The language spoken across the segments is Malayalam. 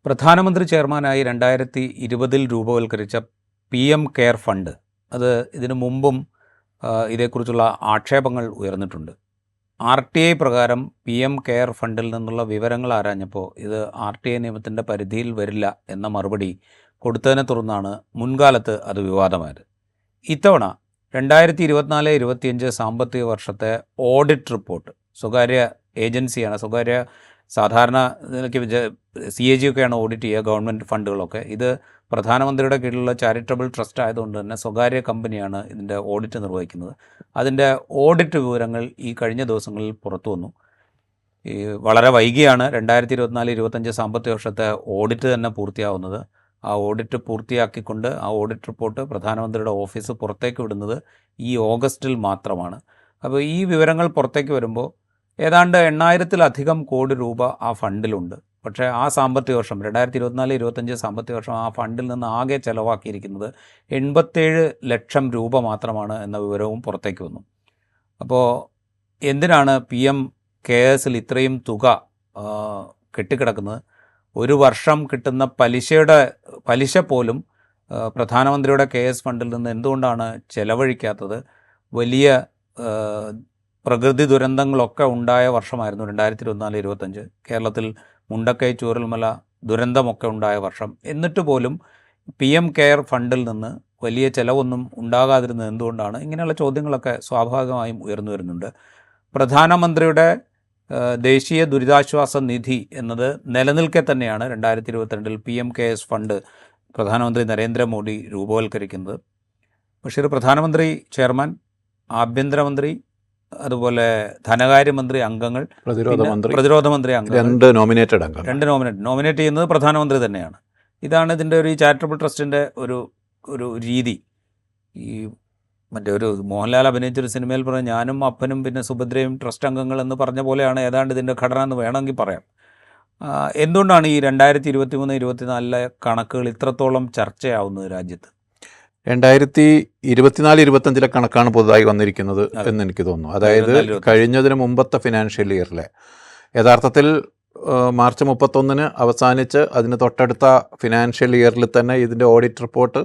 പ്രധാനമന്ത്രി ചെയർമാനായി 2020 രൂപവൽക്കരിച്ച PM കെയർ ഫണ്ട് അത് ഇതിനു മുമ്പും ഇതേക്കുറിച്ചുള്ള ആക്ഷേപങ്ങൾ ഉയർന്നിട്ടുണ്ട്. RTI പ്രകാരം PM കെയർ ഫണ്ടിൽ നിന്നുള്ള വിവരങ്ങൾ ആരാഞ്ഞപ്പോൾ ഇത് RTI നിയമത്തിൻ്റെ പരിധിയിൽ വരില്ല എന്ന മറുപടി കൊടുത്തതിനെ തുടർന്നാണ് മുൻകാലത്ത് അത് വിവാദമായത്. ഇത്തവണ 2024-25 സാമ്പത്തിക വർഷത്തെ ഓഡിറ്റ് റിപ്പോർട്ട് സ്വകാര്യ ഏജൻസിയാണ്, സാധാരണ CAG ഒക്കെയാണ് ഓഡിറ്റ് ചെയ്യുക ഗവൺമെൻറ് ഫണ്ടുകളൊക്കെ. ഇത് പ്രധാനമന്ത്രിയുടെ കീഴിലുള്ള ചാരിറ്റബിൾ ട്രസ്റ്റ് ആയതുകൊണ്ട് തന്നെ സ്വകാര്യ കമ്പനിയാണ് ഇതിൻ്റെ ഓഡിറ്റ് നിർവഹിക്കുന്നത്. അതിൻ്റെ ഓഡിറ്റ് വിവരങ്ങൾ ഈ കഴിഞ്ഞ ദിവസങ്ങളിൽ പുറത്തു വന്നു. വളരെ വൈകിയാണ് 2024-25 സാമ്പത്തിക വർഷത്തെ ഓഡിറ്റ് തന്നെ പൂർത്തിയാവുന്നത്. ആ ഓഡിറ്റ് പൂർത്തിയാക്കിക്കൊണ്ട് ആ ഓഡിറ്റ് റിപ്പോർട്ട് പ്രധാനമന്ത്രിയുടെ ഓഫീസ് പുറത്തേക്ക് വിടുന്നത് ഈ ഓഗസ്റ്റിൽ മാത്രമാണ്. അപ്പോൾ ഈ വിവരങ്ങൾ പുറത്തേക്ക് വരുമ്പോൾ ഏതാണ്ട് 8,000-ലധികം കോടി രൂപ ആ ഫണ്ടിലുണ്ട്. പക്ഷേ ആ സാമ്പത്തിക വർഷം 2024-25 സാമ്പത്തിക വർഷം ആ ഫണ്ടിൽ നിന്ന് ആകെ ചെലവാക്കിയിരിക്കുന്നത് 87 ലക്ഷം രൂപ മാത്രമാണ് എന്ന വിവരവും പുറത്തേക്ക് വന്നു. അപ്പോൾ എന്തിനാണ് PM കെയേഴ്സിൽ ഇത്രയും തുക കെട്ടിക്കിടക്കുന്നത്? ഒരു വർഷം കിട്ടുന്ന പലിശ പോലും പ്രധാനമന്ത്രിയുടെ KS ഫണ്ടിൽ നിന്ന് എന്തുകൊണ്ടാണ് ചെലവഴിക്കാത്തത്? വലിയ പ്രകൃതി ദുരന്തങ്ങളൊക്കെ ഉണ്ടായ വർഷമായിരുന്നു 2024-25. കേരളത്തിൽ മുണ്ടക്കൈ ചൂരൽമല ദുരന്തമൊക്കെ ഉണ്ടായ വർഷം. എന്നിട്ട് പോലും PM കെയർ ഫണ്ടിൽ നിന്ന് വലിയ ചിലവൊന്നും ഉണ്ടാകാതിരുന്നത് എന്തുകൊണ്ടാണ്? ഇങ്ങനെയുള്ള ചോദ്യങ്ങളൊക്കെ സ്വാഭാവികമായും ഉയർന്നു വരുന്നുണ്ട്. പ്രധാനമന്ത്രിയുടെ ദേശീയ ദുരിതാശ്വാസ നിധി എന്നത് നിലനിൽക്കെ തന്നെയാണ് 2022 PM കെയേഴ്സ് ഫണ്ട് പ്രധാനമന്ത്രി നരേന്ദ്രമോദി രൂപവൽക്കരിക്കുന്നത്. പക്ഷേ പ്രധാനമന്ത്രി ചെയർമാൻ, ആഭ്യന്തരമന്ത്രി, അതുപോലെ ധനകാര്യമന്ത്രി അംഗങ്ങൾ, പ്രതിരോധ മന്ത്രി അംഗങ്ങൾ, രണ്ട് നോമിനേറ്റ് ചെയ്യുന്നത് പ്രധാനമന്ത്രി തന്നെയാണ്. ഇതാണ് ഇതിൻ്റെ ഒരു ചാരിറ്റബിൾ ട്രസ്റ്റിൻ്റെ ഒരു രീതി. ഈ ഒരു മോഹൻലാൽ അഭിനയിച്ചൊരു സിനിമയിൽ പറഞ്ഞ ഞാനും അപ്പനും പിന്നെ സുഭദ്രയും ട്രസ്റ്റ് അംഗങ്ങൾ എന്ന് പറഞ്ഞ പോലെയാണ് ഏതാണ്ട് ഇതിൻ്റെ ഘടന എന്ന് വേണമെങ്കിൽ പറയാം. എന്തുകൊണ്ടാണ് ഈ 2023-24 കണക്കുകൾ ഇത്രത്തോളം ചർച്ചയാവുന്നത് രാജ്യത്ത്? 2024-25 കണക്കാണ് പുതുതായി വന്നിരിക്കുന്നത് എന്ന് എനിക്ക് തോന്നുന്നു. അതായത് കഴിഞ്ഞതിന് മുമ്പത്തെ ഫിനാൻഷ്യൽ ഇയറിലെ യഥാർത്ഥത്തിൽ മാർച്ച് 31 അവസാനിച്ച് അതിന് തൊട്ടടുത്ത ഫിനാൻഷ്യൽ ഇയറിൽ തന്നെ ഇതിൻ്റെ ഓഡിറ്റ് റിപ്പോർട്ട്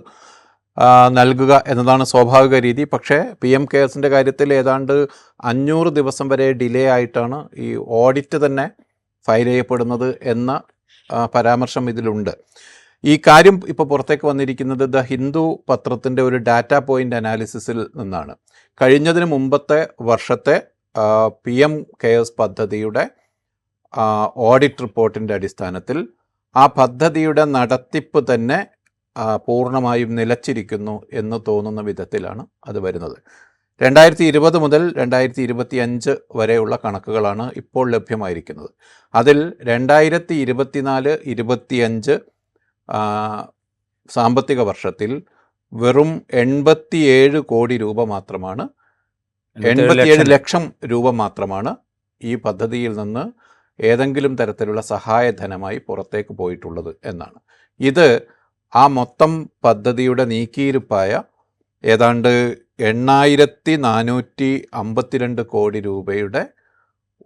നൽകുക എന്നതാണ് സ്വാഭാവിക രീതി. പക്ഷേ PM കെയേഴ്സിൻ്റെ കാര്യത്തിൽ ഏതാണ്ട് 500 ദിവസം വരെ ഡിലേ ആയിട്ടാണ് ഈ ഓഡിറ്റ് തന്നെ ഫയൽ ചെയ്യപ്പെടുന്നത് എന്ന പരാമർശം ഇതിലുണ്ട്. ഈ കാര്യം ഇപ്പോൾ പുറത്തേക്ക് വന്നിരിക്കുന്നത് ദ ഹിന്ദു പത്രത്തിൻ്റെ ഒരു ഡാറ്റ പോയിൻ്റ് അനാലിസിസിൽ നിന്നാണ്. കഴിഞ്ഞതിന് മുമ്പത്തെ വർഷത്തെ PM കെയേഴ്സ് പദ്ധതിയുടെ ഓഡിറ്റ് റിപ്പോർട്ടിൻ്റെ അടിസ്ഥാനത്തിൽ ആ പദ്ധതിയുടെ നടത്തിപ്പ് തന്നെ പൂർണ്ണമായും നിലച്ചിരിക്കുന്നു എന്ന് തോന്നുന്ന വിധത്തിലാണ് അത് വരുന്നത്. 2020 മുതൽ 2025 വരെയുള്ള കണക്കുകളാണ് ഇപ്പോൾ ലഭ്യമായിരിക്കുന്നത്. അതിൽ 2024-25 സാമ്പത്തിക വർഷത്തിൽ വെറും 87 കോടി രൂപ മാത്രമാണ്, 87 ലക്ഷം രൂപ മാത്രമാണ് ഈ പദ്ധതിയിൽ നിന്ന് ഏതെങ്കിലും തരത്തിലുള്ള സഹായധനമായി പുറത്തേക്ക് പോയിട്ടുള്ളത് എന്നാണ്. ഇത് ആ മൊത്തം പദ്ധതിയുടെ നീക്കിയിരുപ്പായ ഏതാണ്ട് 8,452 കോടി രൂപയുടെ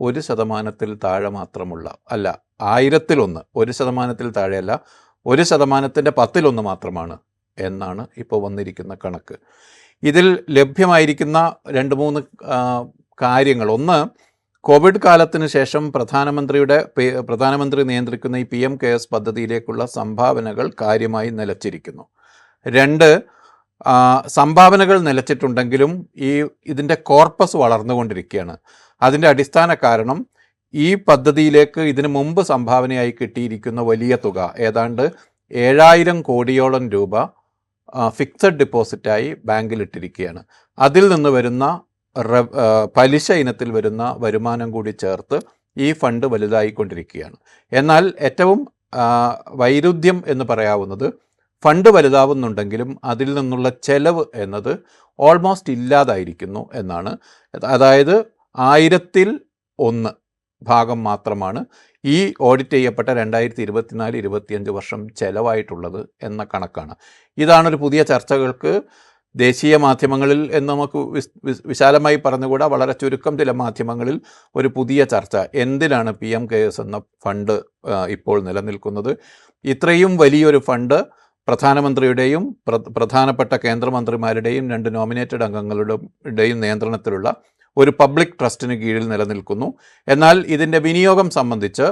1% താഴെ മാത്രമുള്ള, അല്ല 1000-1, 1% താഴെയല്ല, 1%-ൻ്റെ 10-1 മാത്രമാണ് എന്നാണ് ഇപ്പോൾ വന്നിരിക്കുന്ന കണക്ക്. ഇതിൽ ലഭ്യമായിരിക്കുന്ന 2-3 കാര്യങ്ങൾ. ഒന്ന്, കോവിഡ് കാലത്തിന് ശേഷം പ്രധാനമന്ത്രി നിയന്ത്രിക്കുന്ന ഈ PM കെയേഴ്സ് പദ്ധതിയിലേക്കുള്ള സംഭാവനകൾ കാര്യമായി നിലച്ചിരിക്കുന്നു. 2, സംഭാവനകൾ നിലച്ചിട്ടുണ്ടെങ്കിലും ഇതിൻ്റെ കോർപ്പസ് വളർന്നുകൊണ്ടിരിക്കുകയാണ്. അതിൻ്റെ അടിസ്ഥാന കാരണം ഈ പദ്ധതിയിലേക്ക് ഇതിനു മുമ്പ് സംഭാവനയായി കിട്ടിയിരിക്കുന്ന വലിയ തുക ഏതാണ്ട് 7,000 കോടിയോളം രൂപ ഫിക്സഡ് ഡിപ്പോസിറ്റായി ബാങ്കിലിട്ടിരിക്കുകയാണ്. അതിൽ നിന്ന് വരുന്ന പലിശ ഇനത്തിൽ വരുന്ന വരുമാനം കൂടി ചേർത്ത് ഈ ഫണ്ട് വലുതായിക്കൊണ്ടിരിക്കുകയാണ്. എന്നാൽ ഏറ്റവും വൈരുദ്ധ്യം എന്ന് പറയാവുന്നത് ഫണ്ട് വലുതാവുന്നുണ്ടെങ്കിലും അതിൽ നിന്നുള്ള ചെലവ് എന്നത് ഓൾമോസ്റ്റ് ഇല്ലാതായിരിക്കുന്നു എന്നാണ്. അതായത് 1000-1 ഭാഗം മാത്രമാണ് ഈ ഓഡിറ്റ് ചെയ്യപ്പെട്ട 2024-25 വർഷം ചെലവായിട്ടുള്ളത് എന്ന കണക്കാണ്. ഇതാണൊരു പുതിയ ചർച്ചകൾക്ക് ദേശീയ മാധ്യമങ്ങളിൽ എന്ന് നമുക്ക് വിശാലമായി പറഞ്ഞുകൂടാ, വളരെ ചുരുക്കം ചില മാധ്യമങ്ങളിൽ ഒരു പുതിയ ചർച്ച, എന്തിനാണ് PM കെയേഴ്സ് എന്ന ഫണ്ട് ഇപ്പോൾ നിലനിൽക്കുന്നത്? ഇത്രയും വലിയൊരു ഫണ്ട് പ്രധാനമന്ത്രിയുടെയും പ്രധാനപ്പെട്ട കേന്ദ്രമന്ത്രിമാരുടെയും 2 നോമിനേറ്റഡ് അംഗങ്ങളുടെയും നിയന്ത്രണത്തിലുള്ള ഒരു പബ്ലിക് ട്രസ്റ്റിന് കീഴിൽ നിലനിൽക്കുന്നു. എന്നാൽ ഇതിൻ്റെ വിനിയോഗം സംബന്ധിച്ച്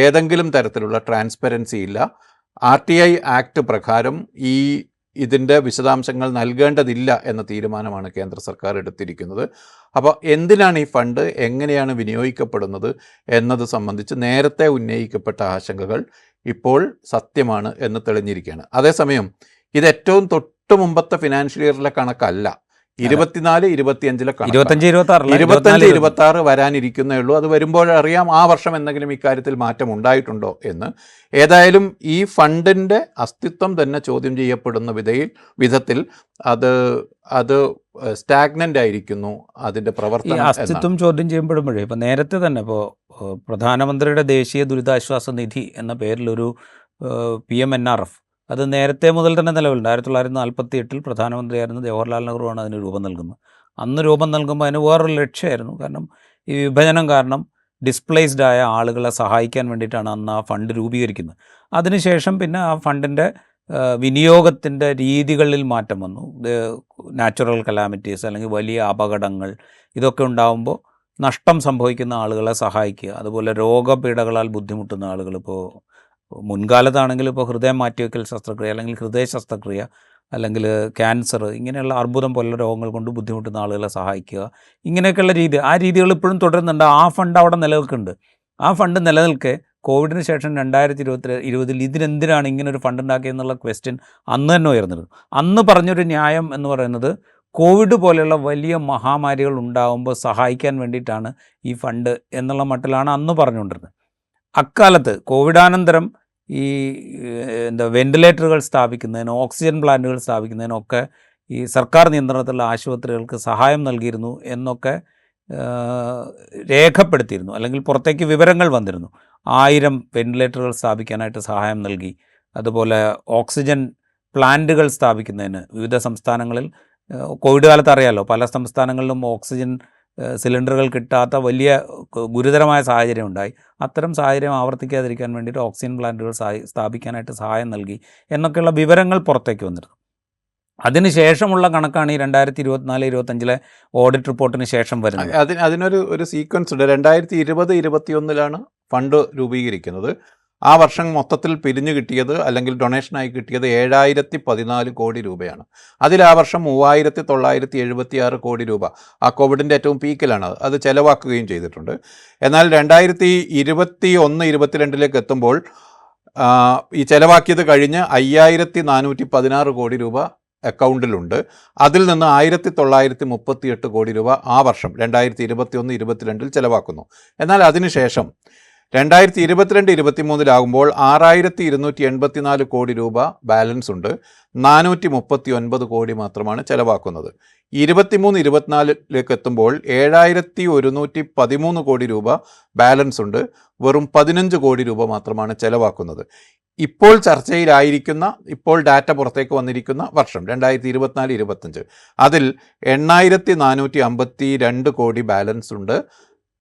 ഏതെങ്കിലും തരത്തിലുള്ള ട്രാൻസ്പെറൻസി ഇല്ല. RTI ആക്ട് പ്രകാരം ഇതിൻ്റെ വിശദാംശങ്ങൾ നൽകേണ്ടതില്ല എന്ന തീരുമാനമാണ് കേന്ദ്ര സർക്കാർ എടുത്തിരിക്കുന്നത്. അപ്പോൾ എന്തിനാണ് ഈ ഫണ്ട്, എങ്ങനെയാണ് വിനിയോഗിക്കപ്പെടുന്നത് എന്നത് സംബന്ധിച്ച് നേരത്തെ ഉന്നയിക്കപ്പെട്ട ആശങ്കകൾ ഇപ്പോൾ സത്യമാണ് എന്ന് തെളിഞ്ഞിരിക്കുകയാണ്. അതേസമയം ഇത് ഏറ്റവും തൊട്ട് മുമ്പത്തെ ഫിനാൻഷ്യൽ ഇയറിലെ കണക്കല്ല, 24-25 25-26 വരാനിരിക്കുന്നേ ഉള്ളൂ. അത് വരുമ്പോഴറിയാം ആ വർഷം എന്തെങ്കിലും ഇക്കാര്യത്തിൽ മാറ്റം ഉണ്ടായിട്ടുണ്ടോ എന്ന്. ഏതായാലും ഈ ഫണ്ടിൻ്റെ അസ്തിത്വം തന്നെ ചോദ്യം ചെയ്യപ്പെടുന്ന വിധത്തിൽ അത് സ്റ്റാഗ്നൻ്റ് ആയിരിക്കുന്നു അതിൻ്റെ പ്രവർത്തനം. അസ്തിത്വം ചോദ്യം ചെയ്യപ്പെടുമ്പോഴേ ഇപ്പോൾ നേരത്തെ തന്നെ ഇപ്പോൾ പ്രധാനമന്ത്രിയുടെ ദേശീയ ദുരിതാശ്വാസ നിധി എന്ന പേരിലൊരു PMNRF അത് നേരത്തെ മുതൽ തന്നെ നിലവിലുണ്ട്. 1948 പ്രധാനമന്ത്രിയായിരുന്ന ജവഹർലാൽ നെഹ്റുവാണ് അതിന് രൂപം നൽകുന്നത്. അന്ന് രൂപം നൽകുമ്പോൾ അതിന് വേറൊരു ലക്ഷ്യമായിരുന്നു. കാരണം ഈ വിഭജനം കാരണം ഡിസ്പ്ലേസ്ഡ് ആയ ആളുകളെ സഹായിക്കാൻ വേണ്ടിയിട്ടാണ് അന്ന് ആ ഫണ്ട് രൂപീകരിക്കുന്നത്. അതിനുശേഷം പിന്നെ ആ ഫണ്ടിൻ്റെ വിനിയോഗത്തിൻ്റെ രീതികളിൽ മാറ്റം വന്നു. നാച്ചുറൽ കലാമിറ്റീസ് അല്ലെങ്കിൽ വലിയ അപകടങ്ങൾ ഇതൊക്കെ ഉണ്ടാകുമ്പോൾ നഷ്ടം സംഭവിക്കുന്ന ആളുകളെ സഹായിക്കുക, അതുപോലെ രോഗപീഠകളാൽ ബുദ്ധിമുട്ടുന്ന ആളുകൾ, ഇപ്പോൾ മുൻകാലത്താണെങ്കിൽ ഇപ്പോൾ ഹൃദയം മാറ്റിവെക്കൽ ശസ്ത്രക്രിയ അല്ലെങ്കിൽ ഹൃദയ ശസ്ത്രക്രിയ അല്ലെങ്കിൽ ക്യാൻസർ, ഇങ്ങനെയുള്ള അർബുദം പോലുള്ള രോഗങ്ങൾ കൊണ്ട് ബുദ്ധിമുട്ടുന്ന ആളുകളെ സഹായിക്കുക, ഇങ്ങനെയൊക്കെയുള്ള ആ രീതികൾ ഇപ്പോഴും തുടരുന്നുണ്ട്. ആ ഫണ്ട് അവിടെ നിലനിൽക്കുന്നുണ്ട്. ആ ഫണ്ട് നിലനിൽക്കെ കോവിഡിന് ശേഷം 2020 ഇതിനെന്തിനാണ് ഇങ്ങനൊരു ഫണ്ട് ഉണ്ടാക്കിയെന്നുള്ള ക്വസ്റ്റ്യൻ അന്ന് തന്നെ ഉയർന്നിരുന്നു. അന്ന് പറഞ്ഞൊരു ന്യായം എന്ന് പറയുന്നത് കോവിഡ് പോലെയുള്ള വലിയ മഹാമാരികൾ ഉണ്ടാകുമ്പോൾ സഹായിക്കാൻ വേണ്ടിയിട്ടാണ് ഈ ഫണ്ട് എന്നുള്ള മട്ടിലാണ് അന്ന് പറഞ്ഞുകൊണ്ടിരുന്നത്. അക്കാലത്ത് കോവിഡാനന്തരം ഈ വെന്റിലേറ്ററുകൾ സ്ഥാപിക്കുന്നതിന്, ഓക്സിജൻ പ്ലാന്റുകൾ സ്ഥാപിക്കുന്നതിനൊക്കെ ഈ സർക്കാർ നിയന്ത്രണത്തിലുള്ള ആശുപത്രികൾക്ക് സഹായം നൽകിയിരുന്നു എന്നൊക്കെ രേഖപ്പെടുത്തിയിരുന്നു, അല്ലെങ്കിൽ പുറത്തേക്ക് വിവരങ്ങൾ വന്നിരുന്നു. 1000 വെന്റിലേറ്ററുകൾ സ്ഥാപിക്കാനായിട്ട് സഹായം നൽകി. അതുപോലെ ഓക്സിജൻ പ്ലാന്റുകൾ സ്ഥാപിക്കുന്നതിന് വിവിധ സംസ്ഥാനങ്ങളിൽ, കോവിഡ് കാലത്ത് അറിയാമല്ലോ, പല സംസ്ഥാനങ്ങളിലും ഓക്സിജൻ സിലിണ്ടറുകൾ കിട്ടാത്ത വലിയ ഗുരുതരമായ സാഹചര്യം ഉണ്ടായി. അത്തരം സാഹചര്യം ആവർത്തിക്കാതിരിക്കാൻ വേണ്ടിയിട്ട് ഓക്സിജൻ പ്ലാന്റുകൾ സ്ഥാപിക്കാനായിട്ട് സഹായം നൽകി എന്നൊക്കെയുള്ള വിവരങ്ങൾ പുറത്തേക്ക് വന്നിരുന്നു. അതിനുശേഷമുള്ള കണക്കാണ് ഈ 2024-25 ഓഡിറ്റ് റിപ്പോർട്ടിന് ശേഷം വരുന്നത്. അതിനൊരു സീക്വൻസ് ഉണ്ട്. 2020-21 ഫണ്ട് രൂപീകരിക്കുന്നത്. ആ വർഷം മൊത്തത്തിൽ പിരിഞ്ഞു കിട്ടിയത് അല്ലെങ്കിൽ ഡൊണേഷനായി കിട്ടിയത് 7014 കോടി രൂപയാണ്. അതിൽ ആ വർഷം 3976 കോടി രൂപ ആ കോവിഡിൻ്റെ ഏറ്റവും പീക്കിലാണ് അത് ചെലവാക്കുകയും ചെയ്തിട്ടുണ്ട്. എന്നാൽ 2021-22 എത്തുമ്പോൾ ഈ ചെലവാക്കിയത് കഴിഞ്ഞ് 5416 കോടി രൂപ അക്കൗണ്ടിലുണ്ട്. അതിൽ നിന്ന് 1938 കോടി രൂപ ആ വർഷം 2021-22 ചെലവാക്കുന്നു. എന്നാൽ അതിനുശേഷം 2022-23 6284 കോടി രൂപ ബാലൻസ് ഉണ്ട്. 439 കോടി മാത്രമാണ് ചെലവാക്കുന്നത്. 23-24 എത്തുമ്പോൾ 7113 കോടി രൂപ ബാലൻസ് ഉണ്ട്. വെറും 15 കോടി രൂപ മാത്രമാണ് ചെലവാക്കുന്നത്. ഇപ്പോൾ ചർച്ചയിലായിരിക്കുന്ന, ഇപ്പോൾ ഡാറ്റ പുറത്തേക്ക് വന്നിരിക്കുന്ന വർഷം 2024-25 അതിൽ 8452 കോടി ബാലൻസ് ഉണ്ട്.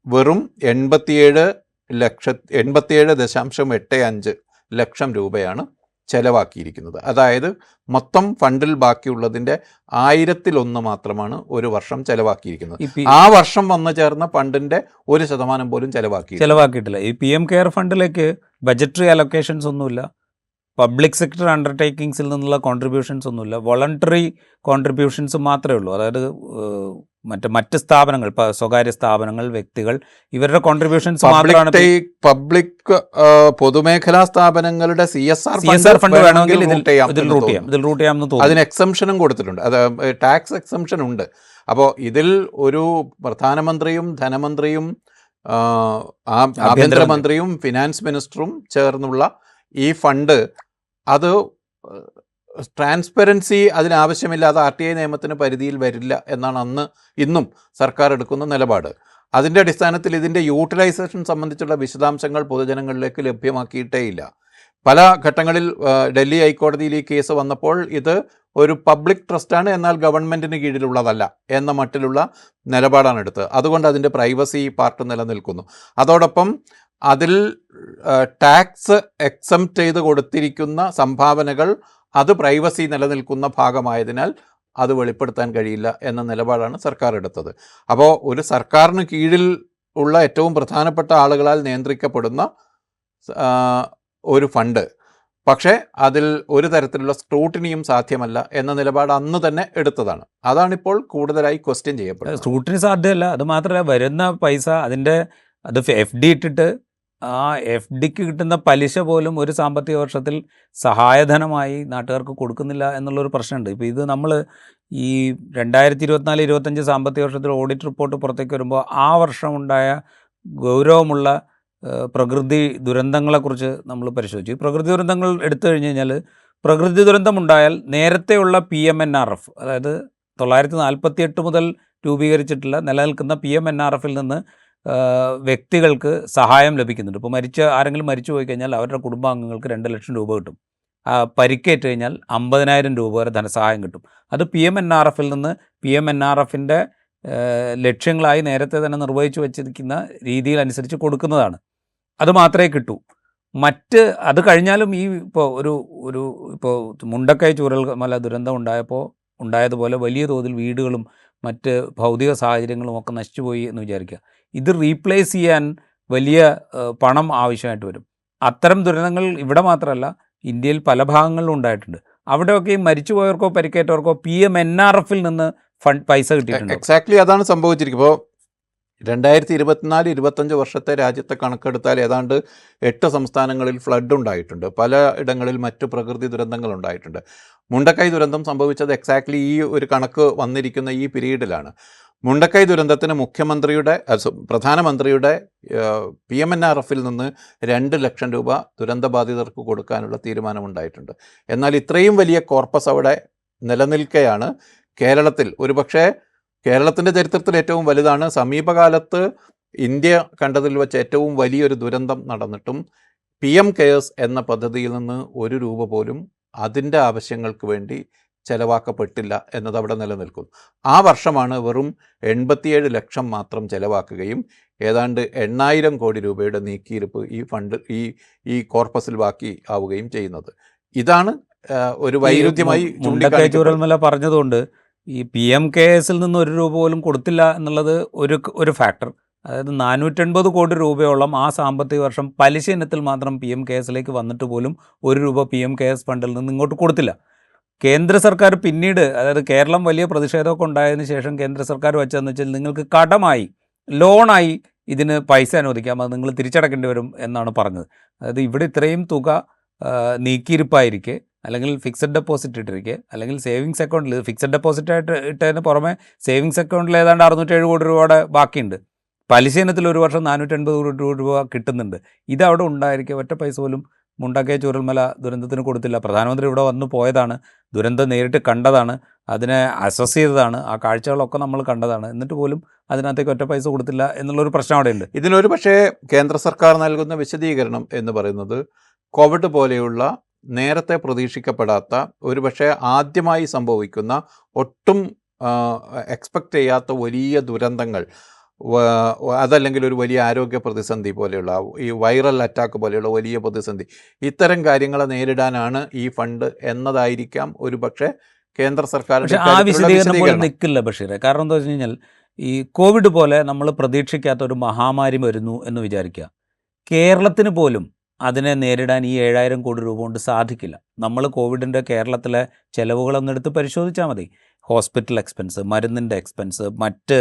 വെറും 87.85 ലക്ഷം രൂപയാണ് ചെലവാക്കിയിരിക്കുന്നത്. അതായത് മൊത്തം ഫണ്ടിൽ ബാക്കിയുള്ളതിൻ്റെ 1000-1 മാത്രമാണ് ഒരു വർഷം ചെലവാക്കിയിരിക്കുന്നത്. ആ വർഷം വന്നു ചേർന്ന ഫണ്ടിൻ്റെ 1% പോലും ചെലവാക്കിയിട്ടില്ല. ഈ PM കെയർ ഫണ്ടിലേക്ക് ബജറ്ററി അലൊക്കേഷൻസ് ഒന്നുമില്ല, പബ്ലിക് സെക്ടർ അണ്ടർടേക്കിങ്സിൽ നിന്നുള്ള കോൺട്രിബ്യൂഷൻസ് ഒന്നുമില്ല, വോളണ്ടറി കോൺട്രിബ്യൂഷൻസ് മാത്രമേ ഉള്ളൂ. അതായത് മറ്റ് സ്ഥാപനങ്ങൾ, സ്വകാര്യ സ്ഥാപനങ്ങൾ, വ്യക്തികൾ, ഇവരുടെ കോൺട്രിബ്യൂഷൻസ് മാത്രമാണ്. പബ്ലിക് പൊതുമേഖലാ സ്ഥാപനങ്ങളുടെ CSR ഫണ്ട് വേണമെങ്കിൽ ഇതിൽ റൂട്ട് ചെയ്യാമെന്ന് തോന്നുന്നു. അതിന് എക്സംഷനും കൊടുത്തിട്ടുണ്ട്, അത് ടാക്സ് എക്സംഷൻ ഉണ്ട്. അപ്പോൾ ഇതിൽ ഒരു പ്രധാനമന്ത്രിയും ധനമന്ത്രിയും ആഭ്യന്തരമന്ത്രിയും ഫിനാൻസ് മിനിസ്റ്ററും ചേർന്നുള്ള ഈ ഫണ്ട്, അത് ട്രാൻസ്പെറൻസി അതിനാവശ്യമില്ലാതെ RTI നിയമത്തിന് പരിധിയിൽ വരില്ല എന്നാണ് ഇന്നും സർക്കാർ എടുക്കുന്ന നിലപാട്. അതിൻ്റെ അടിസ്ഥാനത്തിൽ ഇതിൻ്റെ യൂട്ടിലൈസേഷൻ സംബന്ധിച്ചുള്ള വിശദാംശങ്ങൾ പൊതുജനങ്ങളിലേക്ക് ലഭ്യമാക്കിയിട്ടേയില്ല. പല ഘട്ടങ്ങളിൽ ഡൽഹി ഹൈക്കോടതിയിൽ ഈ കേസ് വന്നപ്പോൾ ഇത് ഒരു പബ്ലിക് ട്രസ്റ്റാണ്, എന്നാൽ ഗവൺമെൻറ്റിന് കീഴിലുള്ളതല്ല എന്ന മട്ടിലുള്ള നിലപാടാണ് എടുത്തത്. അതുകൊണ്ട് അതിൻ്റെ പ്രൈവസി പാർട്ട് നിലനിൽക്കുന്നു. അതോടൊപ്പം അതിൽ ടാക്സ് എക്സംപ്റ്റ് ചെയ്ത് കൊടുത്തിരിക്കുന്ന സംഭാവനകൾ അത് പ്രൈവസി നിലനിൽക്കുന്ന ഭാഗമായതിനാൽ അത് വെളിപ്പെടുത്താൻ കഴിയില്ല എന്ന നിലപാടാണ് സർക്കാർ എടുത്തത്. അപ്പോൾ ഒരു സർക്കാരിന് കീഴിൽ ഉള്ള ഏറ്റവും പ്രധാനപ്പെട്ട ആളുകളാൽ നിയന്ത്രിക്കപ്പെടുന്ന ഒരു ഫണ്ട്, പക്ഷേ അതിൽ ഒരു തരത്തിലുള്ള സ്ക്രൂട്ടിനിയും സാധ്യമല്ല എന്ന നിലപാട് അന്ന് തന്നെ എടുത്തതാണ്. അതാണിപ്പോൾ കൂടുതലായി ക്വസ്റ്റ്യൻ ചെയ്യപ്പെടുന്നത്. സ്ക്രൂട്ടിനി സാധ്യമല്ല, അത് മാത്രമല്ല വരുന്ന പൈസ അത് FD ഇട്ടിട്ട് ആ FDക്ക് കിട്ടുന്ന പലിശ പോലും ഒരു സാമ്പത്തിക വർഷത്തിൽ സഹായധനമായി നാട്ടുകാർക്ക് കൊടുക്കുന്നില്ല എന്നുള്ളൊരു പ്രശ്നമുണ്ട്. ഇപ്പോൾ ഇത് നമ്മൾ ഈ 2024-25 സാമ്പത്തിക വർഷത്തിൽ ഓഡിറ്റ് റിപ്പോർട്ട് പുറത്തേക്ക് വരുമ്പോൾ ആ വർഷമുണ്ടായ ഗൗരവമുള്ള പ്രകൃതി ദുരന്തങ്ങളെക്കുറിച്ച് നമ്മൾ പരിശോധിച്ചു. ഈ പ്രകൃതി ദുരന്തങ്ങൾ എടുത്തു കഴിഞ്ഞ് കഴിഞ്ഞാൽ, പ്രകൃതി ദുരന്തമുണ്ടായാൽ നേരത്തെയുള്ള PMNRF, അതായത് 1948 മുതൽ രൂപീകരിച്ചിട്ടുള്ള നിലനിൽക്കുന്ന PMNRFൽ നിന്ന് വ്യക്തികൾക്ക് സഹായം ലഭിക്കുന്നുണ്ട്. ഇപ്പോൾ ആരെങ്കിലും മരിച്ചു പോയി കഴിഞ്ഞാൽ അവരുടെ കുടുംബാംഗങ്ങൾക്ക് 2 ലക്ഷം രൂപ കിട്ടും. പരിക്കേറ്റ് കഴിഞ്ഞാൽ 50,000 രൂപ വരെ ധനസഹായം കിട്ടും. അത് PMNRFൽ നിന്ന് PMNRFൻ്റെ ലക്ഷ്യങ്ങളായി നേരത്തെ തന്നെ നിർവഹിച്ചു വച്ചിരിക്കുന്ന രീതിയിലനുസരിച്ച് കൊടുക്കുന്നതാണ്. അത് മാത്രമേ കിട്ടൂ. അത് കഴിഞ്ഞാലും ഇപ്പോൾ മുണ്ടക്കൈ ചൂരൽമല ദുരന്തം ഉണ്ടായതുപോലെ വലിയ തോതിൽ വീടുകളും മറ്റ് ഭൗതിക സാഹചര്യങ്ങളും ഒക്കെ നശിച്ചുപോയി എന്ന് വിചാരിക്കുക. ഇത് റീപ്ലേസ് ചെയ്യാൻ വലിയ പണം ആവശ്യമായിട്ട് വരും. അത്തരം ദുരന്തങ്ങൾ ഇവിടെ മാത്രമല്ല, ഇന്ത്യയിൽ പല ഭാഗങ്ങളിലും ഉണ്ടായിട്ടുണ്ട്. അവിടെയൊക്കെ ഈ മരിച്ചുപോയവർക്കോ പരിക്കേറ്റവർക്കോ PMNRFൽ നിന്ന് പൈസ കിട്ടിയിട്ടുണ്ട്. എക്സാക്ട്ലി അതാണ് സംഭവിച്ചിരിക്കുന്നത്. ഇപ്പോൾ 2024-25 വർഷത്തെ രാജ്യത്തെ കണക്കെടുത്താൽ ഏതാണ്ട് 8 സംസ്ഥാനങ്ങളിൽ ഫ്ലഡ് ഉണ്ടായിട്ടുണ്ട്. പല ഇടങ്ങളിൽ മറ്റു പ്രകൃതി ദുരന്തങ്ങൾ ഉണ്ടായിട്ടുണ്ട്. മുണ്ടക്കൈ ദുരന്തം സംഭവിച്ചത് എക്സാക്ട്ലി ഈ ഒരു കണക്ക് വന്നിരിക്കുന്ന ഈ പീരീഡിലാണ്. മുണ്ടക്കൈ ദുരന്തത്തിന് പ്രധാനമന്ത്രിയുടെ PMNRFൽ നിന്ന് 2 ലക്ഷം രൂപ ദുരന്തബാധിതർക്ക് കൊടുക്കാനുള്ള തീരുമാനമുണ്ടായിട്ടുണ്ട്. എന്നാൽ ഇത്രയും വലിയ കോർപ്പസ് അവിടെ നിലനിൽക്കെയാണ് കേരളത്തിൽ, ഒരുപക്ഷെ കേരളത്തിൻ്റെ ചരിത്രത്തിൽ ഏറ്റവും വലുതാണ്, സമീപകാലത്ത് ഇന്ത്യ കണ്ടതിൽ വെച്ച് ഏറ്റവും വലിയൊരു ദുരന്തം നടന്നിട്ടും PM കെയേഴ്സ് എന്ന പദ്ധതിയിൽ നിന്ന് 1 രൂപ പോലും അതിൻ്റെ ആവശ്യങ്ങൾക്ക് വേണ്ടി ചെലവാക്കപ്പെട്ടില്ല എന്നത് അവിടെ നിലനിൽക്കുന്നു. ആ വർഷമാണ് വെറും 87 ലക്ഷം മാത്രം ചെലവാക്കുകയും ഏതാണ്ട് 8,000 കോടി രൂപയുടെ നീക്കിയിരിപ്പ് ഈ ഫണ്ട് ഈ കോർപ്പസിൽ ബാക്കി ആവുകയും ചെയ്യുന്നത്. ഇതാണ് ഒരു വൈരുദ്ധ്യമായി മുണ്ടക്കൈ ചൂരൽമല പറഞ്ഞതുകൊണ്ട് ഈ PM കെയേഴ്സിൽ നിന്ന് 1 രൂപ പോലും കൊടുത്തില്ല എന്നുള്ളത് ഒരു ഫാക്ടർ. അതായത് 480 കോടി രൂപയോളം ആ സാമ്പത്തിക വർഷം പലിശ ഇനത്തിൽ മാത്രം PM കെയേഴ്സിലേക്ക് വന്നിട്ട് പോലും 1 രൂപ PM കെയേഴ്സ് ഫണ്ടിൽ നിന്ന് ഇങ്ങോട്ട് കൊടുത്തില്ല. കേന്ദ്ര സർക്കാർ പിന്നീട്, അതായത് കേരളം വലിയ പ്രതിഷേധമൊക്കെ ഉണ്ടായതിന് ശേഷം കേന്ദ്ര സർക്കാർ വെച്ചതെന്ന് വെച്ചാൽ നിങ്ങൾക്ക് കടമായി, ലോണായി ഇതിന് പൈസ അനുവദിക്കാം, അത് നിങ്ങൾ തിരിച്ചടക്കേണ്ടി വരും എന്നാണ് പറഞ്ഞത്. അതായത് ഇവിടെ ഇത്രയും തുക നീക്കിയിരിപ്പായിരിക്കെ, അല്ലെങ്കിൽ ഫിക്സഡ് ഡെപ്പോസിറ്റ് ഇട്ടിരിക്കുക, അല്ലെങ്കിൽ സേവിങ്സ് അക്കൗണ്ടിൽ ഫിക്സഡ് ഡെപ്പോസിറ്റ് ആയിട്ട് ഇട്ടതിന് പുറമെ സേവിങ്സ് അക്കൗണ്ടിൽ ഏതാണ്ട് 607 കോടി രൂപയുടെ ബാക്കിയുണ്ട്. പലിശ ഇനത്തിൽ ഒരു വർഷം 480 കോടി രൂപ കിട്ടുന്നുണ്ട്. ഇതവിടെ ഉണ്ടായിരിക്കുക ഒറ്റ പൈസ പോലും മുണ്ടക്കൈ ചൂരൽമല ദുരന്തത്തിന് കൊടുത്തില്ല. പ്രധാനമന്ത്രി ഇവിടെ വന്നു പോയതാണ്, ദുരന്തം നേരിട്ട് കണ്ടതാണ്, അതിനെ അസസ് ചെയ്തതാണ്, ആ കാഴ്ചകളൊക്കെ നമ്മൾ കണ്ടതാണ്. എന്നിട്ട് പോലും അതിനകത്തേക്ക് ഒറ്റ പൈസ കൊടുത്തില്ല എന്നുള്ളൊരു പ്രശ്നം അവിടെയുണ്ട്. ഇതിനൊരു പക്ഷേ കേന്ദ്ര സർക്കാർ നൽകുന്ന വിശദീകരണം എന്ന് പറയുന്നത് കോവിഡ് പോലെയുള്ള നേരത്തെ പ്രതീക്ഷിക്കപ്പെടാത്ത, ഒരുപക്ഷെ ആദ്യമായി സംഭവിക്കുന്ന, ഒട്ടും എക്സ്പെക്റ്റ് ചെയ്യാത്ത വലിയ ദുരന്തങ്ങൾ, അതല്ലെങ്കിൽ ഒരു വലിയ ആരോഗ്യ പ്രതിസന്ധി പോലെയുള്ള, ഈ വൈറൽ അറ്റാക്ക് പോലെയുള്ള വലിയ പ്രതിസന്ധി, ഇത്തരം കാര്യങ്ങളെ നേരിടാനാണ് ഈ ഫണ്ട് എന്നതായിരിക്കാം ഒരുപക്ഷെ കേന്ദ്ര സർക്കാരിൻ്റെ ആ വിശദീകരണം പോലെ നിൽക്കില്ല ബഷീറെ. കാരണം എന്താ വെച്ച് കഴിഞ്ഞാൽ, ഈ കോവിഡ് പോലെ നമ്മൾ പ്രതീക്ഷിക്കാത്ത ഒരു മഹാമാരി വരുന്നു എന്ന് വിചാരിക്കുക. കേരളത്തിന് പോലും അതിനെ നേരിടാൻ ഈ 7,000 കോടി രൂപ കൊണ്ട് സാധിക്കില്ല. നമ്മൾ കോവിഡിൻ്റെ കേരളത്തിലെ ചിലവുകളൊന്നെടുത്ത് പരിശോധിച്ചാൽ മതി. ഹോസ്പിറ്റൽ എക്സ്പെൻസ്, മരുന്നിൻ്റെ എക്സ്പെൻസ്, മറ്റ്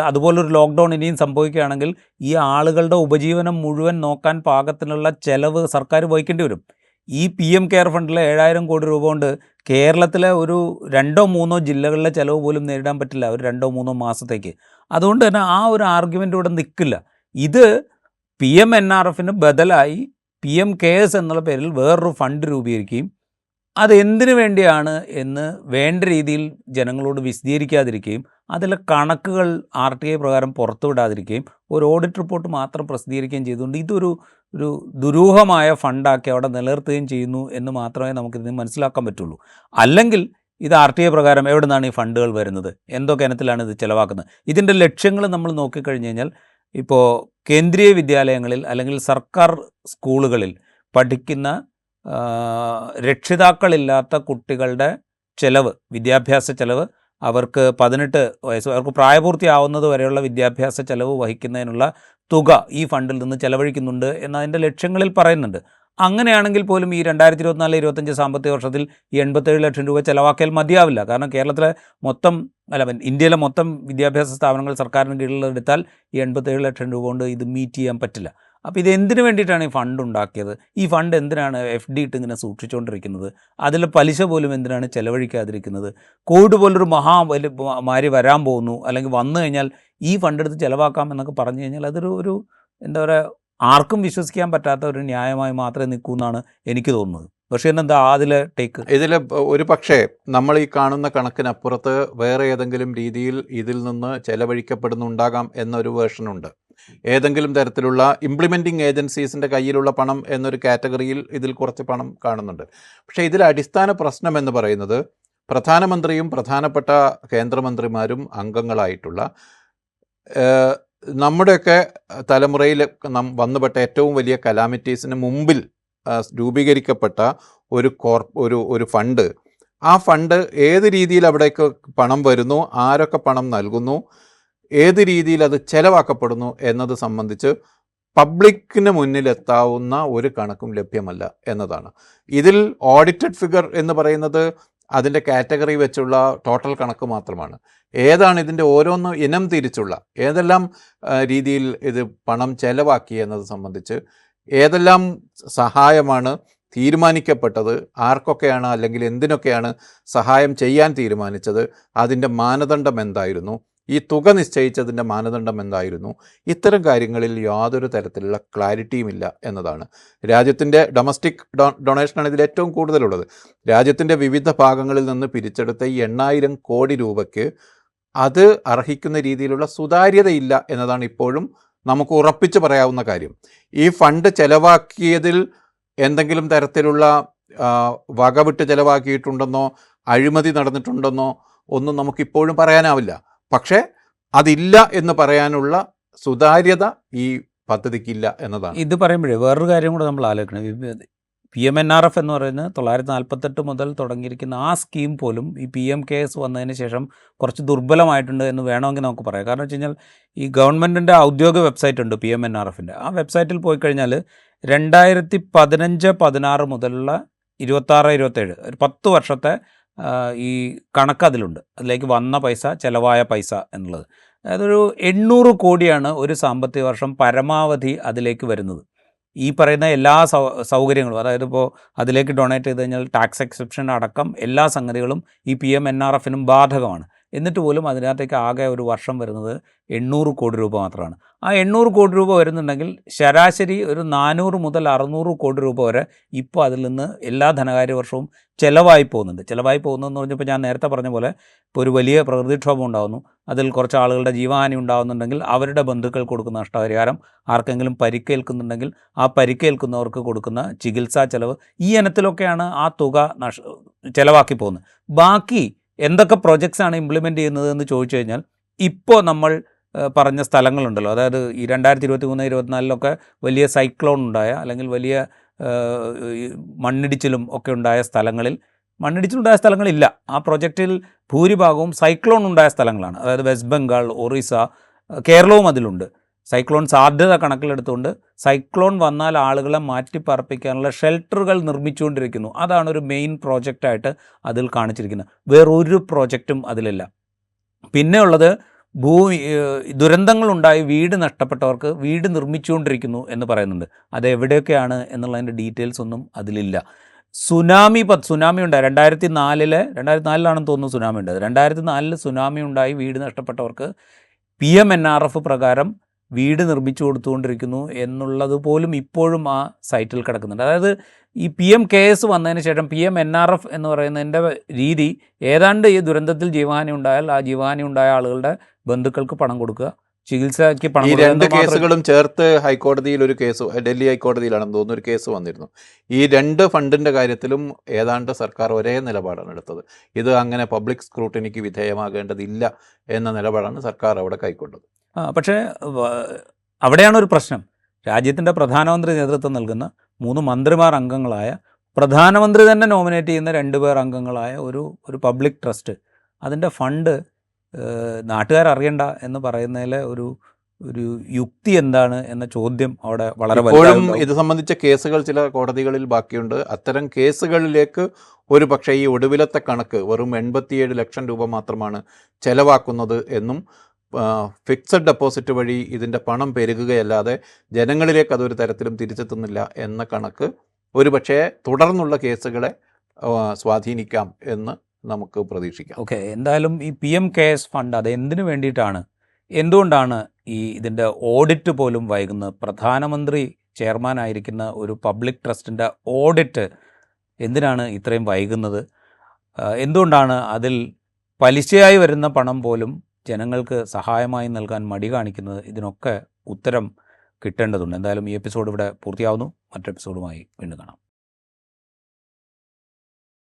അതുപോലൊരു ലോക്ക്ഡൗൺ ഇനിയും സംഭവിക്കുകയാണെങ്കിൽ ഈ ആളുകളുടെ ഉപജീവനം മുഴുവൻ നോക്കാൻ പാകത്തിനുള്ള ചെലവ് സർക്കാർ വഹിക്കേണ്ടി വരും. ഈ PM കെയർ ഫണ്ടിലെ 7,000 കോടി രൂപ കൊണ്ട് കേരളത്തിലെ ഒരു 2-3 ജില്ലകളിലെ ചിലവ് പോലും നേരിടാൻ പറ്റില്ല ഒരു 2-3 മാസത്തേക്ക്. അതുകൊണ്ട് തന്നെ ആ ഒരു ആർഗ്യുമെൻ്റ് ഇവിടെ നിൽക്കില്ല. ഇത് PMNRFന് ബദലായി PM കെയേഴ്സ് എന്നുള്ള പേരിൽ വേറൊരു ഫണ്ട് രൂപീകരിക്കുകയും അതെന്തിനു വേണ്ടിയാണ് എന്ന് വേണ്ട രീതിയിൽ ജനങ്ങളോട് വിശദീകരിക്കാതിരിക്കുകയും അതിലെ കണക്കുകൾ RTI പ്രകാരം പുറത്തുവിടാതിരിക്കുകയും ഒരു ഓഡിറ്റ് റിപ്പോർട്ട് മാത്രം പ്രസിദ്ധീകരിക്കുകയും ചെയ്തുകൊണ്ട് ഇതൊരു ഒരു ദുരൂഹമായ ഫണ്ടാക്കി അവിടെ നിലനിർത്തുകയും ചെയ്യുന്നു എന്ന് മാത്രമേ നമുക്കിതിന് മനസ്സിലാക്കാൻ പറ്റുള്ളൂ. അല്ലെങ്കിൽ ഇത് RTA പ്രകാരം എവിടെ നിന്നാണ് ഈ ഫണ്ടുകൾ വരുന്നത്, എന്തൊക്കെ ഇനത്തിലാണ് ഇത് ചിലവാക്കുന്നത്, ഇതിൻ്റെ ലക്ഷ്യങ്ങൾ നമ്മൾ നോക്കിക്കഴിഞ്ഞ് കഴിഞ്ഞാൽ ഇപ്പോൾ കേന്ദ്രീയ വിദ്യാലയങ്ങളിൽ അല്ലെങ്കിൽ സർക്കാർ സ്കൂളുകളിൽ പഠിക്കുന്ന രക്ഷിതാക്കളില്ലാത്ത കുട്ടികളുടെ ചിലവ്, വിദ്യാഭ്യാസ ചിലവ്, അവർക്ക് 18 വയസ്സ്, അവർക്ക് പ്രായപൂർത്തിയാവുന്നത് വരെയുള്ള വിദ്യാഭ്യാസ ചിലവ് വഹിക്കുന്നതിനുള്ള തുക ഈ ഫണ്ടിൽ നിന്ന് ചെലവഴിക്കുന്നുണ്ട് എന്നതിൻ്റെ ലക്ഷ്യങ്ങളിൽ പറയുന്നുണ്ട്. അങ്ങനെയാണെങ്കിൽ പോലും ഈ 2024-25 സാമ്പത്തിക വർഷത്തിൽ ഈ 87 ലക്ഷം രൂപ ചിലവാക്കിയാൽ മതിയാവില്ല. കാരണം കേരളത്തിലെ മൊത്തം ഇന്ത്യയിലെ മൊത്തം വിദ്യാഭ്യാസ സ്ഥാപനങ്ങൾ സർക്കാരിന് കീഴിലെടുത്താൽ ഈ 87 ലക്ഷം രൂപ കൊണ്ട് ഇത് മീറ്റ് ചെയ്യാൻ പറ്റില്ല. അപ്പോൾ ഇത് എന്തിനു വേണ്ടിയിട്ടാണ് ഈ ഫണ്ട് ഉണ്ടാക്കിയത്? ഈ ഫണ്ട് എന്തിനാണ് FD ഇട്ട് ഇങ്ങനെ സൂക്ഷിച്ചുകൊണ്ടിരിക്കുന്നത്? അതിൽ പലിശ പോലും എന്തിനാണ് ചിലവഴിക്കാതിരിക്കുന്നത്? കോവിഡ് പോലൊരു മഹാമാരി വരാൻ പോകുന്നു, അല്ലെങ്കിൽ വന്നു കഴിഞ്ഞാൽ ഈ ഫണ്ട് എടുത്ത് ചിലവാക്കാം എന്നൊക്കെ പറഞ്ഞു കഴിഞ്ഞാൽ അതൊരു എന്താ പറയുക, ആർക്കും വിശ്വസിക്കാൻ പറ്റാത്ത ഒരു ന്യായമായി മാത്രമേ നിൽക്കൂ എന്നാണ് എനിക്ക് തോന്നുന്നത്. പക്ഷേ എന്താ അതിലെ ടേക്ക്? ഇതിൽ ഒരു പക്ഷേ നമ്മൾ ഈ കാണുന്ന കണക്കിനപ്പുറത്ത് വേറെ ഏതെങ്കിലും രീതിയിൽ ഇതിൽ നിന്ന് ചെലവഴിക്കപ്പെടുന്നുണ്ടാകാം എന്നൊരു വേർഷനുണ്ട്. ഏതെങ്കിലും തരത്തിലുള്ള ഇംപ്ലിമെൻറ്റിംഗ് ഏജൻസീസിൻ്റെ കയ്യിലുള്ള പണം എന്നൊരു കാറ്റഗറിയിൽ ഇതിൽ കുറച്ച് പണം കാണുന്നുണ്ട്. പക്ഷേ ഇതിൽ അടിസ്ഥാന പ്രശ്നം എന്ന് പറയുന്നത് പ്രധാനമന്ത്രിയും പ്രധാനപ്പെട്ട കേന്ദ്രമന്ത്രിമാരും അംഗങ്ങളായിട്ടുള്ള നമ്മുടെയൊക്കെ തലമുറയിൽ വന്നുപെട്ട ഏറ്റവും വലിയ കലാമിറ്റീസിന് മുമ്പിൽ രൂപീകരിക്കപ്പെട്ട ഒരു ഫണ്ട്, ആ ഫണ്ട് ഏത് രീതിയിൽ അവിടേക്ക് പണം വരുന്നു, ആരൊക്കെ പണം നൽകുന്നു, ഏത് രീതിയിൽ അത് ചെലവാക്കപ്പെടുന്നു എന്നത് സംബന്ധിച്ച് പബ്ലിക്കിന് മുന്നിലെത്താവുന്ന ഒരു കണക്കും ലഭ്യമല്ല എന്നതാണ്. ഇതിൽ ഓഡിറ്റഡ് ഫിഗർ എന്ന് പറയുന്നത് അതിൻ്റെ കാറ്റഗറി വെച്ചുള്ള ടോട്ടൽ കണക്ക് മാത്രമാണ്. ഏതാണ് ഇതിൻ്റെ ഓരോന്ന് ഇനം തിരിച്ചുള്ള ഏതെല്ലാം രീതിയിൽ ഇത് പണം ചെലവാക്കി എന്നത് സംബന്ധിച്ച്, ഏതെല്ലാം സഹായമാണ് തീരുമാനിക്കപ്പെട്ടത്, ആർക്കൊക്കെയാണ് അല്ലെങ്കിൽ എന്തിനൊക്കെയാണ് സഹായം ചെയ്യാൻ തീരുമാനിച്ചത്, അതിൻ്റെ മാനദണ്ഡം എന്തായിരുന്നു, ഈ തുക നിശ്ചയിച്ചതിൻ്റെ മാനദണ്ഡം എന്തായിരുന്നു, ഇത്തരം കാര്യങ്ങളിൽ യാതൊരു തരത്തിലുള്ള ക്ലാരിറ്റിയുമില്ല എന്നതാണ്. രാജ്യത്തിൻ്റെ ഡൊമസ്റ്റിക് ഡൊണേഷനാണ് ഇതിൽ ഏറ്റവും കൂടുതലുള്ളത്. രാജ്യത്തിൻ്റെ വിവിധ ഭാഗങ്ങളിൽ നിന്ന് പിരിച്ചെടുത്ത ഈ 8000 കോടി രൂപയ്ക്ക് അത് അർഹിക്കുന്ന രീതിയിലുള്ള സുതാര്യതയില്ല എന്നതാണ് ഇപ്പോഴും നമുക്ക് ഉറപ്പിച്ച് പറയാവുന്ന കാര്യം. ഈ ഫണ്ട് ചെലവാക്കിയതിൽ എന്തെങ്കിലും തരത്തിലുള്ള വകവിട്ട് ചെലവാക്കിയിട്ടുണ്ടെന്നോ അഴിമതി നടന്നിട്ടുണ്ടെന്നോ ഒന്നും നമുക്കിപ്പോഴും പറയാനാവില്ല. പക്ഷേ അതില്ല എന്ന് പറയാനുള്ള സുതാര്യത ഈ പദ്ധതിക്കില്ല എന്നതാണ്. ഇത് പറയുമ്പോഴേ വേറൊരു കാര്യം കൂടെ നമ്മൾ ആലോചിക്കണം. PMNRF എന്ന് പറയുന്നത് 1948 മുതൽ തുടങ്ങിയിരിക്കുന്ന ആ സ്കീം പോലും ഈ PMKS വന്നതിന് ശേഷം കുറച്ച് ദുർബലമായിട്ടുണ്ട് എന്ന് വേണമെങ്കിൽ നമുക്ക് പറയാം. കാരണം വെച്ച് കഴിഞ്ഞാൽ ഈ ഗവൺമെൻറ്റിൻ്റെ ഔദ്യോഗിക വെബ്സൈറ്റ് ഉണ്ട് PMNRFൻ്റെ. ആ വെബ്സൈറ്റിൽ പോയി കഴിഞ്ഞാൽ 2015-16 മുതലുള്ള 26-27 ഒരു 10 വർഷത്തെ ഈ കണക്ക് അതിലുണ്ട്. അതിലേക്ക് വന്ന പൈസ, ചിലവായ പൈസ എന്നുള്ളത്. അതായത് ഒരു 800 കോടിയാണ് ഒരു സാമ്പത്തിക വർഷം പരമാവധി അതിലേക്ക് വരുന്നത്. ഈ പറയുന്ന എല്ലാ സൗകര്യങ്ങളും, അതായത് ഇപ്പോൾ അതിലേക്ക് ഡൊണേറ്റ് ചെയ്ത് കഴിഞ്ഞാൽ ടാക്സ് എക്സെപ്ഷൻ അടക്കം എല്ലാ സംഗതികളും ഈ PMNRFനും ബാധകമാണ്. എന്നിട്ട് പോലും അതിനകത്തേക്ക് ആകെ ഒരു വർഷം വരുന്നത് 800 കോടി രൂപ മാത്രമാണ്. ആ 800 കോടി രൂപ വരുന്നുണ്ടെങ്കിൽ ശരാശരി ഒരു 400 മുതൽ 600 കോടി രൂപ വരെ ഇപ്പോൾ അതിൽ നിന്ന് എല്ലാ ധനകാര്യ വർഷവും ചിലവായി പോകുന്നുണ്ട്. ചിലവായി പോകുന്നതെന്ന് പറഞ്ഞപ്പോൾ ഞാൻ നേരത്തെ പറഞ്ഞ പോലെ ഇപ്പോൾ ഒരു വലിയ പ്രകൃതിക്ഷോഭം ഉണ്ടാകുന്നു, അതിൽ കുറച്ച് ആളുകളുടെ ജീവഹാനി ഉണ്ടാകുന്നുണ്ടെങ്കിൽ അവരുടെ ബന്ധുക്കൾ കൊടുക്കുന്ന നഷ്ടപരിഹാരം, ആർക്കെങ്കിലും പരിക്കേൽക്കുന്നുണ്ടെങ്കിൽ ആ പരിക്കേൽക്കുന്നവർക്ക് കൊടുക്കുന്ന ചികിത്സാ ചെലവ്, ഈ ഇനത്തിലൊക്കെയാണ് ആ തുക ചിലവാക്കി പോകുന്നത്. ബാക്കി എന്തൊക്കെ പ്രൊജക്ട്സാണ് ഇംപ്ലിമെൻ്റ് ചെയ്യുന്നത് എന്ന് ചോദിച്ചു കഴിഞ്ഞാൽ ഇപ്പോൾ നമ്മൾ പറഞ്ഞ സ്ഥലങ്ങളുണ്ടല്ലോ, അതായത് ഈ 2023-24 വലിയ സൈക്ലോൺ ഉണ്ടായ അല്ലെങ്കിൽ വലിയ മണ്ണിടിച്ചിലും ഒക്കെ ഉണ്ടായ സ്ഥലങ്ങളിൽ, മണ്ണിടിച്ചിലുണ്ടായ സ്ഥലങ്ങളില്ല. ആ പ്രൊജക്റ്റിൽ ഭൂരിഭാഗവും സൈക്ലോൺ ഉണ്ടായ സ്ഥലങ്ങളാണ്. അതായത് വെസ്റ്റ് ബംഗാൾ, ഒറീസ, കേരളവും അതിലുണ്ട്. സൈക്ലോൺ സാധ്യത കണക്കിലെടുത്തുകൊണ്ട് സൈക്ലോൺ വന്നാൽ ആളുകളെ മാറ്റിപ്പാർപ്പിക്കാനുള്ള ഷെൽട്ടറുകൾ നിർമ്മിച്ചുകൊണ്ടിരിക്കുന്നു. അതാണ് ഒരു മെയിൻ പ്രോജക്റ്റായിട്ട് അതിൽ കാണിച്ചിരിക്കുന്നത്. വേറൊരു പ്രോജക്റ്റും അതിലില്ല. പിന്നെ ഉള്ളത് ദുരന്തങ്ങളുണ്ടായി വീട് നഷ്ടപ്പെട്ടവർക്ക് വീട് നിർമ്മിച്ചുകൊണ്ടിരിക്കുന്നു എന്ന് പറയുന്നുണ്ട്. അത് എവിടെയൊക്കെയാണ് എന്നുള്ളതിൻ്റെ ഡീറ്റെയിൽസ് ഒന്നും അതിലില്ല. സുനാമി ഉണ്ടായി 2004-ലാണെന്ന് തോന്നുന്നു സുനാമി ഉണ്ടായത്. 2004 സുനാമി ഉണ്ടായി വീട് നഷ്ടപ്പെട്ടവർക്ക് PMNRF പ്രകാരം വീട് നിർമ്മിച്ചു കൊടുത്തുകൊണ്ടിരിക്കുന്നു എന്നുള്ളത് പോലും ഇപ്പോഴും ആ സൈറ്റിൽ കിടക്കുന്നുണ്ട്. അതായത് ഈ PMKS വന്നതിന് ശേഷം PMNRF എന്ന് പറയുന്നതിൻ്റെ രീതി ഏതാണ്ട് ഈ ദുരന്തത്തിൽ ജീവഹാനി ഉണ്ടായാൽ ആ ജീവഹാനി ഉണ്ടായ ആളുകളുടെ ബന്ധുക്കൾക്ക് പണം കൊടുക്കുക, ചികിത്സയ്ക്ക് പണം ഈ രണ്ട് കൊടുക്കുന്നത് മാത്രം- കേസുകളും ചേർത്ത് ഹൈക്കോടതിയിൽ ഒരു കേസ്, ഡൽഹി ഹൈക്കോടതിയിലാണെന്ന് തോന്നുന്നു ഒരു കേസ് വന്നിരുന്നു. ഈ രണ്ട് ഫണ്ടിൻ്റെ കാര്യത്തിലും ഏതാണ്ട് സർക്കാർ ഒരേ നിലപാടാണ് എടുത്തത്. ഇത് അങ്ങനെ പബ്ലിക് സ്ക്രൂട്ടിനിക്ക് വിധേയമാകേണ്ടതില്ല എന്ന നിലപാടാണ് സർക്കാർ അവിടെ കൈക്കൊണ്ടത്. പക്ഷേ അവിടെയാണ് ഒരു പ്രശ്നം. രാജ്യത്തിൻ്റെ പ്രധാനമന്ത്രി നേതൃത്വം നൽകുന്ന 3 മന്ത്രിമാർ അംഗങ്ങളായ, പ്രധാനമന്ത്രി തന്നെ നോമിനേറ്റ് ചെയ്യുന്ന 2 പേർ അംഗങ്ങളായ ഒരു പബ്ലിക് ട്രസ്റ്റ്, അതിൻ്റെ ഫണ്ട് നാട്ടുകാരറിയണ്ട എന്ന് പറയുന്നതിലെ ഒരു യുക്തി എന്താണ് എന്ന ചോദ്യം അവിടെ വളരെ ഇപ്പോഴും വലുതായി. ഇത് സംബന്ധിച്ച കേസുകൾ ചില കോടതികളിൽ ബാക്കിയുണ്ട്. അത്തരം കേസുകളിലേക്ക് ഒരു പക്ഷേ ഈ ഒടുവിലത്തെ കണക്ക് വെറും 87 ലക്ഷം രൂപ മാത്രമാണ് ചെലവാക്കുന്നത് എന്നും ഫിക്സഡ് ഡെപ്പോസിറ്റ് വഴി ഇതിൻ്റെ പണം പെരുകുകയല്ലാതെ ജനങ്ങളിലേക്ക് അതൊരു തരത്തിലും തിരിച്ചെത്തുന്നില്ല എന്ന കണക്ക് ഒരു പക്ഷേ തുടർന്നുള്ള കേസുകളെ സ്വാധീനിക്കാം എന്ന് നമുക്ക് പ്രതീക്ഷിക്കാം. ഓക്കെ, എന്തായാലും ഈ PM KS ഫണ്ട് അത് എന്തിനു വേണ്ടിയിട്ടാണ്, എന്തുകൊണ്ടാണ് ഇതിൻ്റെ ഓഡിറ്റ് പോലും വൈകുന്നത്? പ്രധാനമന്ത്രി ചെയർമാനായിരിക്കുന്ന ഒരു പബ്ലിക് ട്രസ്റ്റിൻ്റെ ഓഡിറ്റ് എന്തിനാണ് ഇത്രയും വൈകുന്നത്? എന്തുകൊണ്ടാണ് അതിൽ പലിശയായി വരുന്ന പണം പോലും ജനങ്ങൾക്ക് സഹായമായി നൽകാൻ മടി കാണിക്കുന്നത്? ഇതിനൊക്കെ ഉത്തരം കിട്ടേണ്ടതുണ്ട്. എന്തായാലും ഈ എപ്പിസോഡ് ഇവിടെ പൂർത്തിയാവുന്നു. മറ്റൊരു എപ്പിസോഡുമായി വീണ്ടും കാണാം.